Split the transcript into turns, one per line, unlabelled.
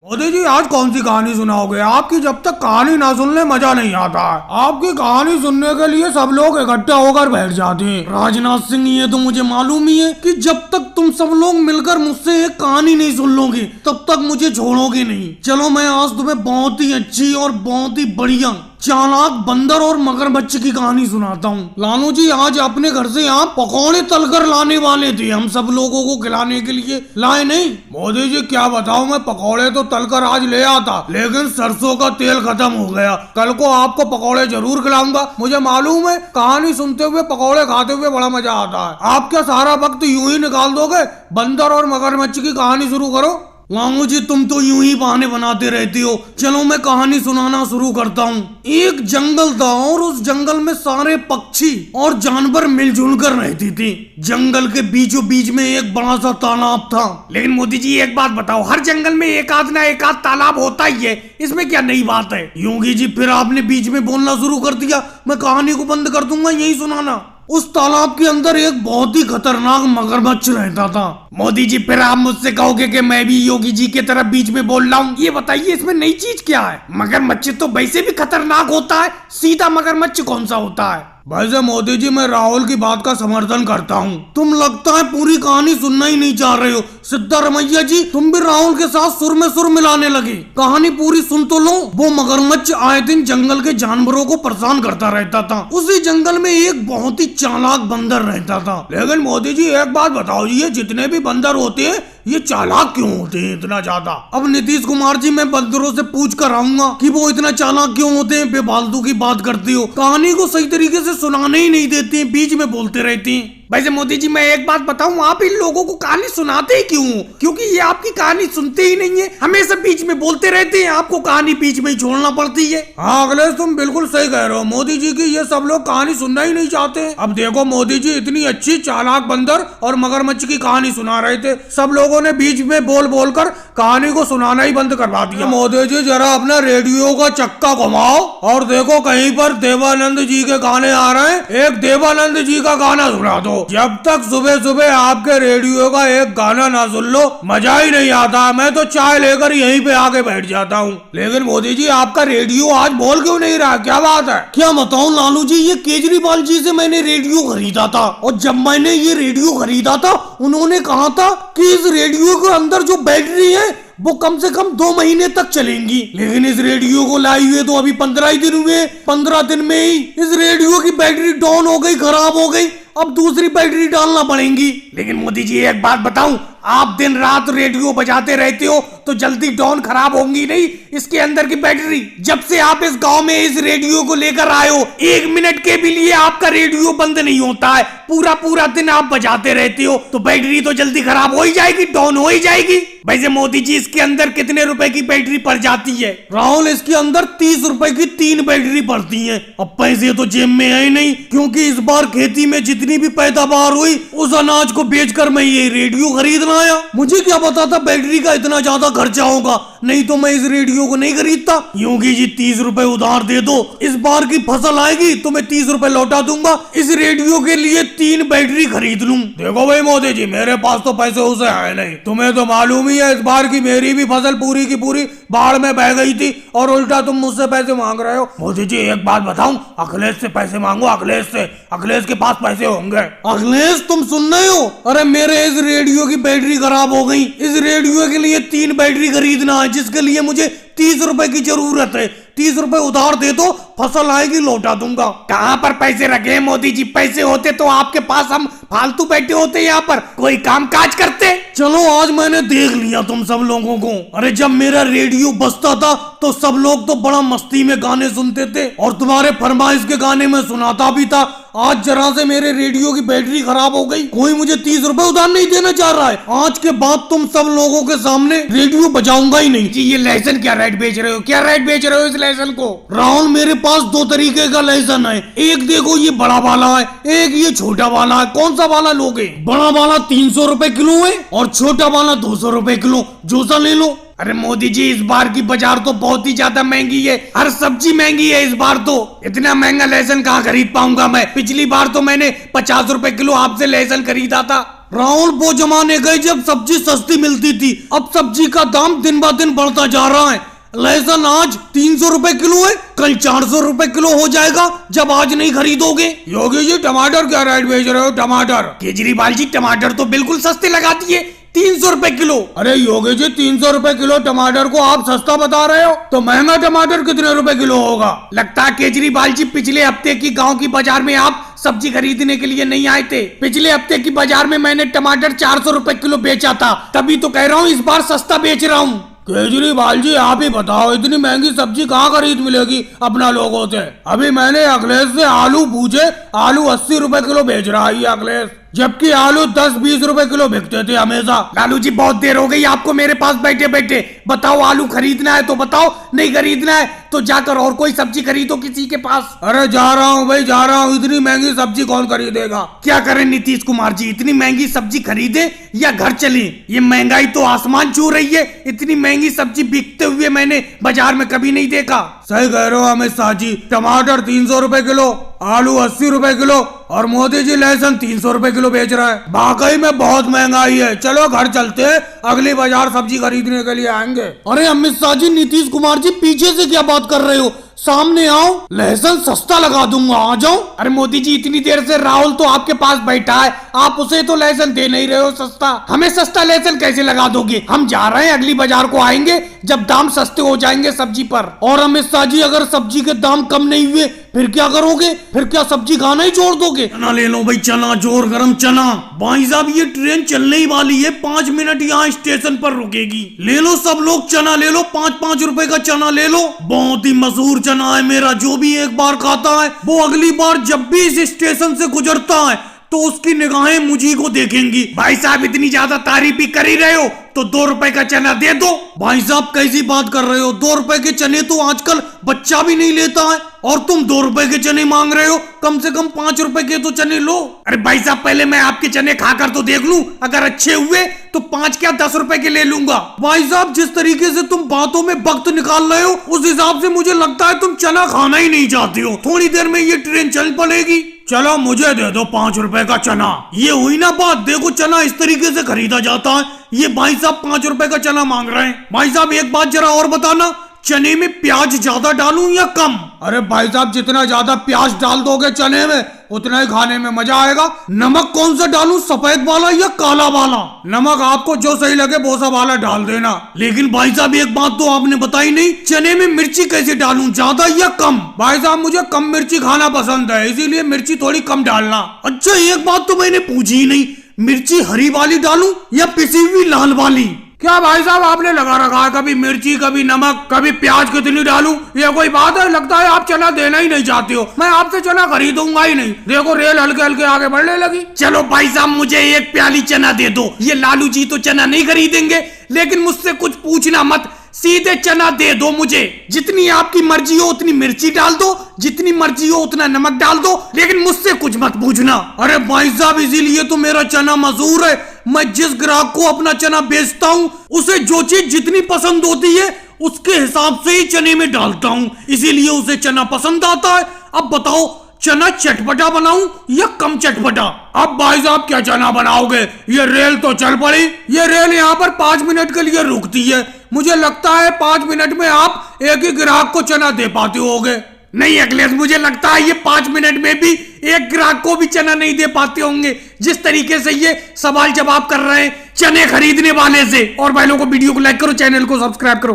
मोदी जी आज कौन सी कहानी सुनाओगे? आपकी जब तक कहानी ना सुन ले मजा नहीं आता है। आपकी कहानी सुनने के लिए सब लोग इकट्ठा होकर बैठ जाते हैं। राजनाथ सिंह, ये तो मुझे मालूम ही है कि जब तक तुम सब लोग मिलकर मुझसे एक कहानी नहीं सुन लोगे तब तक मुझे छोड़ोगे नहीं। चलो मैं आज तुम्हें बहुत ही अच्छी और बहुत ही बढ़िया चालाक बंदर और मगरमच्छ की कहानी सुनाता हूँ। लालू जी आज अपने घर से यहाँ पकौड़े तलकर लाने वाले थे, हम सब लोगों को खिलाने के लिए लाए नहीं। मोदी जी क्या बताऊँ, मैं पकौड़े तो तलकर आज ले आता लेकिन सरसों का तेल खत्म हो गया। कल को आपको पकौड़े जरूर खिलाऊंगा। मुझे मालूम है कहानी सुनते हुए पकौड़े खाते हुए बड़ा मजा आता है। आप क्या सारा वक्त यूं ही निकाल दोगे? बंदर और मगरमच्छ की कहानी शुरू करो। लालू जी तुम तो यूं ही बहाने बनाते रहते हो। चलो मैं कहानी सुनाना शुरू करता हूँ। एक जंगल था और उस जंगल में सारे पक्षी और जानवर मिलजुल कर रहते थे। जंगल के बीचों बीच में एक बड़ा सा तालाब था।
लेकिन मोदी जी एक बात बताओ, हर जंगल में एक आध ना एक आध तालाब होता ही है, इसमें क्या नई बात है?
योगी जी फिर आपने बीच में बोलना शुरू कर दिया, मैं कहानी को बंद कर दूंगा यही सुनाना। उस तालाब के अंदर एक बहुत ही खतरनाक मगरमच्छ रहता था।
मोदी जी फिर आप मुझसे कहोगे कि मैं भी योगी जी की तरफ बीच में बोल रहा हूँ। ये बताइए इसमें नई चीज क्या है? मगरमच्छ तो वैसे भी खतरनाक होता है, सीधा मगरमच्छ कौन सा होता है?
वैसे मोदी जी मैं राहुल की बात का समर्थन करता हूँ। तुम लगता है पूरी कहानी सुनना ही नहीं चाह रहे हो। सिद्धारमैया जी तुम भी राहुल के साथ सुर में सुर मिलाने लगे। कहानी पूरी सुन तो लो। वो मगरमच्छ आए दिन जंगल के जानवरों को परेशान करता रहता था। उसी जंगल में एक बहुत ही चालाक बंदर रहता था। लेकिन मोदी जी एक बात बताओ, ये जितने भी बंदर होते हैं ये चालाक क्यों होते हैं इतना ज्यादा? अब नीतीश कुमार जी मैं बंदरों से पूछ कर आऊंगा कि वो इतना चालाक क्यों होते हैं। बेफालतू की बात करती हो, कहानी को सही तरीके से सुनाने ही नहीं देते हैं, बीच में बोलते रहते हैं।
वैसे मोदी जी मैं एक बात बताऊं, आप इन लोगों को कहानी सुनाते ही क्यों? क्योंकि ये आपकी कहानी सुनते ही नहीं है, हमेशा बीच में बोलते रहते हैं, आपको कहानी बीच में ही छोड़ना पड़ती है।
हाँ अखिलेश तुम बिल्कुल सही कह रहे हो। मोदी जी की ये सब लोग कहानी सुनना ही नहीं चाहते। अब देखो मोदी जी इतनी अच्छी चालाक बंदर और मगरमच्छ की कहानी सुना रहे थे, सब लोगों ने बीच में बोल बोल कर कहानी को सुनाना ही बंद करवा दिया। मोदी जी जरा अपना रेडियो का चक्का घुमाओ और देखो कहीं पर देवानंद जी के गाने आ रहे हैं, एक देवानंद जी का गाना सुना दो। जब तक सुबह सुबह आपके रेडियो का एक गाना ना सुन लो मजा ही नहीं आता। मैं तो चाय लेकर यहीं पे आके बैठ जाता हूँ। लेकिन मोदी जी आपका रेडियो आज बोल क्यों नहीं रहा? क्या बात है? क्या बताऊँ लालू जी, ये केजरीवाल जी से मैंने रेडियो खरीदा था और जब मैंने ये रेडियो खरीदा था उन्होंने कहा था कि इस रेडियो के अंदर जो बैटरी है वो कम से कम 2 महीने तक चलेंगी। लेकिन इस रेडियो को लाई हुए तो अभी 15 ही दिन हुए। 15 दिन में ही इस रेडियो की बैटरी डाउन हो गई, खराब हो गई। अब दूसरी बैटरी डालना पड़ेगी।
लेकिन मोदी जी एक बात बताऊं, आप दिन रात रेडियो बजाते रहते हो तो जल्दी डाउन खराब होंगी नहीं इसके अंदर की बैटरी। जब से आप इस गांव में इस रेडियो को लेकर आए हो 1 मिनट के भी लिए आपका रेडियो बंद नहीं होता है। पूरा पूरा दिन आप बजाते रहते हो तो बैटरी तो जल्दी खराब हो ही जाएगी, डाउन हो ही जाएगी। वैसे मोदी जी इसके अंदर कितने रुपए की बैटरी पड़ जाती है?
राहुल इसके अंदर 30 रुपए की 3 बैटरी पड़ती है। अब पैसे तो जेब में है ही नहीं क्योंकि इस बार खेती में जितनी भी पैदावार हुई उस अनाज को बेचकर मैं ये रेडियो खरीदना आया। मुझे क्या पता था बैटरी का इतना ज्यादा खर्चा होगा, नहीं तो मैं इस रेडियो को नहीं खरीदता। योगी जी 30 रुपए उधार दे दो, इस बार की फसल आएगी तो मैं 30 रुपए लौटा दूंगा। इस रेडियो के लिए 3 बैटरी खरीद लूं। देखो भाई मोदी जी मेरे पास तो पैसे उसे है नहीं, तुम्हें तो मालूम ही है इस बार की मेरी भी फसल पूरी की पूरी बाढ़ में बह गई थी और उल्टा तुम मुझसे पैसे मांग रहे हो। मोदी जी एक बात बताऊं, अखिलेश से पैसे मांगो, अखिलेश से, अखिलेश के पास पैसे होंगे। अखिलेश तुम सुन रहे हो? अरे मेरे इस रेडियो की बैटरी खराब हो गई। इस रेडियो के लिए 3 बैटरी खरीदना है जिसके लिए मुझे 30 रुपए की जरूरत है। 30 रुपए उधार दे दो, फसल आएगी लौटा दूंगा।
कहाँ पर पैसे रखे मोदी जी? पैसे होते तो आपके पास हम फालतू बैठे होते यहाँ पर, कोई काम काज करते।
चलो आज मैंने देख लिया तुम सब लोगों को। अरे जब मेरा रेडियो बजता था तो सब लोग तो बड़ा मस्ती में गाने सुनते थे और तुम्हारे फरमाइश के गाने में सुनाता भी था। आज जरा से मेरे रेडियो की बैटरी खराब हो गई, कोई मुझे 30 रुपए उधार नहीं देना चाह रहा है। आज के बाद तुम सब लोगों के सामने रेडियो बजाऊंगा ही नहीं।
जी ये लाइसेंस क्या रेट बेच रहे हो? क्या रेट बेच रहे हो इस लाइसेंस को?
राहुल मेरे पास 2 तरीके का लाइसेंस है, एक देखो ये बड़ा वाला है, एक ये छोटा वाला है। कौन सा वाला लोगे? बड़ा वाला 300 रुपए किलो है और छोटा वाला 200 रुपए किलो, जो सा ले लो।
अरे मोदी जी इस बार की बाजार तो बहुत ही ज्यादा महंगी है, हर सब्जी महंगी है इस बार तो। इतना महंगा लहसुन कहाँ खरीद पाऊंगा मैं? पिछली बार तो मैंने 50 रुपए किलो आपसे लहसुन खरीदा था।
राहुल वो जमाने गए जब सब्जी सस्ती मिलती थी, अब सब्जी का दाम दिन ब दिन बढ़ता जा रहा है। लहसुन आज 300 रुपए किलो है, कल 400 रुपए किलो हो जाएगा जब आज नहीं खरीदोगे। योगी जी टमाटर क्या रेट बेच रहे हो? टमाटर
केजरीवाल जी टमाटर तो बिल्कुल सस्ते लगा दिए, 300 रुपए किलो।
अरे योगी जी 300 रुपए किलो टमाटर को आप सस्ता बता रहे हो, तो महंगा टमाटर कितने रुपए किलो होगा?
लगता है केजरीवाल जी पिछले हफ्ते की गांव की बाजार में आप सब्जी खरीदने के लिए नहीं आए थे। पिछले हफ्ते की बाजार में मैंने टमाटर 400 रुपए किलो बेचा था, तभी तो कह रहा हूँ इस बार सस्ता बेच रहा हूँ।
केजरीवाल जी आप ही बताओ, इतनी महंगी सब्जी कहाँ खरीद मिलेगी अपना लोगों से? अभी मैंने अखिलेश से आलू पूछे, आलू 80 रुपए किलो बेच रहा है अखिलेश, जबकि आलू 10-20 रुपए किलो बिकते थे हमेशा।
लालू जी बहुत देर हो गई आपको मेरे पास बैठे बैठे, बताओ आलू खरीदना है तो बताओ, नहीं खरीदना है तो जाकर और कोई सब्जी खरीदो किसी के पास।
अरे जा रहा हूँ भाई, जा रहा हूँ, इतनी महंगी सब्जी कौन खरीदेगा?
क्या करें नीतीश कुमार जी, इतनी महंगी सब्जी खरीदे या घर चले? ये महंगाई तो आसमान छू रही है, इतनी महंगी सब्जी बिकते हुए मैंने बाजार में कभी नहीं देखा।
सही कह रहे हो अमित शाह जी, टमाटर 300 रुपए किलो, आलू 80 रुपए किलो और मोदी जी लहसुन 300 रुपए किलो बेच रहा है। वाकई में बहुत महंगाई है। चलो घर चलते हैं, अगली बाजार सब्जी खरीदने के लिए आएंगे। अरे अमित शाह जी, नीतीश कुमार जी पीछे से क्या बात कर रहे हो? सामने आओ, लहसुन सस्ता लगा दूंगा, आ जाओ।
अरे मोदी जी इतनी देर से राहुल तो आपके पास बैठा है, आप उसे तो लहसुन दे नहीं रहे हो सस्ता, हमें सस्ता लहसुन कैसे लगा दोगे? हम जा रहे हैं, अगली बाजार को आएंगे जब दाम सस्ते हो जाएंगे सब्जी पर।
और अमित शाह जी अगर सब्जी के दाम कम नहीं हुए फिर क्या करोगे? फिर क्या सब्जी खाना ही छोड़ दोगे?
चना ले लो भाई, चना, जोर गरम चना। भाई साहब ये ट्रेन चलने ही वाली है, 5 मिनट यहाँ स्टेशन पर रुकेगी। ले लो सब लोग चना ले लो, 5-5 रुपए का चना ले लो। बहुत ही मशहूर चना है मेरा, जो भी एक बार खाता है वो अगली बार जब भी इस स्टेशन से गुजरता है तो उसकी निगाहें मुझी को देखेंगी। भाई साहब इतनी ज्यादा तारीफ ही कर ही रहे हो तो 2 रुपए का चना दे दो।
भाई साहब कैसी बात कर रहे हो? 2 रुपए के चने तो आजकल बच्चा भी नहीं लेता है और तुम 2 रुपए के चने मांग रहे हो? कम से कम 5 रुपए के तो चने लो।
अरे भाई साहब पहले मैं आपके चने खाकर तो देख लूं, अगर अच्छे हुए तो 5 क्या 10 रुपए के ले लूंगा।
भाई साहब जिस तरीके से तुम बातों में वक्त निकाल रहे हो उस हिसाब से मुझे लगता है तुम चना खाना ही नहीं चाहते हो। थोड़ी देर में ये ट्रेन चल पड़ेगी। चलो मुझे दे दो 5 रुपए का चना। ये हुई ना बात, देखो चना इस तरीके से खरीदा जाता है। ये भाई साहब 5 रुपए का चना मांग रहे हैं। भाई साहब एक बात जरा और बताना, चने में प्याज ज्यादा डालूं या कम? अरे भाई साहब जितना ज्यादा प्याज डाल दोगे चने में उतना ही खाने में मजा आएगा। नमक कौन सा डालूं, सफेद वाला या काला वाला? नमक आपको जो सही लगे वो सा वाला डाल देना। लेकिन भाई साहब एक बात तो आपने बताई नहीं, चने में मिर्ची कैसे डालूं, ज्यादा या कम? भाई साहब मुझे कम मिर्ची खाना पसंद है, इसीलिए मिर्ची थोड़ी कम डालना। अच्छा एक बात तो मैंने पूछी ही नहीं, मिर्ची हरी वाली डालूं या पिसी हुई लाल वाली? क्या भाई साहब आपने लगा रखा है, कभी मिर्ची कभी नमक कभी प्याज कितनी डालूं? ये कोई बात है? लगता है आप चना देना ही नहीं चाहते हो। मैं आपसे चना खरीदूंगा ही नहीं। देखो रेल हल्के हल्के आगे बढ़ने लगी।
चलो भाई साहब मुझे 1 प्याली चना दे दो। ये लालू जी तो चना नहीं खरीदेंगे, लेकिन मुझसे कुछ पूछना मत, सीधे चना दे दो मुझे। जितनी आपकी मर्जी हो उतनी मिर्ची डाल दो, जितनी मर्जी हो उतना नमक डाल दो, लेकिन मुझसे कुछ मत पूछना।
अरे भाई साहब इसीलिए तो मेरा चना मशहूर है। मैं जिस ग्राहक को अपना चना बेचता हूँ उसे जो चीज जितनी पसंद होती है उसके हिसाब से ही चने में डालता हूँ, इसीलिए उसे चना पसंद आता है। अब बताओ चना चटपटा बनाऊं या कम चटपटा? अब भाई साहब क्या चना बनाओगे? ये रेल तो चल पड़ी। ये रेल यहाँ पर 5 मिनट के लिए रुकती है। मुझे लगता है 5 मिनट में आप एक ही ग्राहक को चना दे पाते होगे।
नहीं अखिलेश, मुझे लगता है ये 5 मिनट में भी एक ग्राहक को भी चना नहीं दे पाते होंगे, जिस तरीके से ये सवाल जवाब कर रहे हैं चने खरीदने वाले से। और भाई लोगों को वीडियो को लाइक करो, चैनल को सब्सक्राइब करो।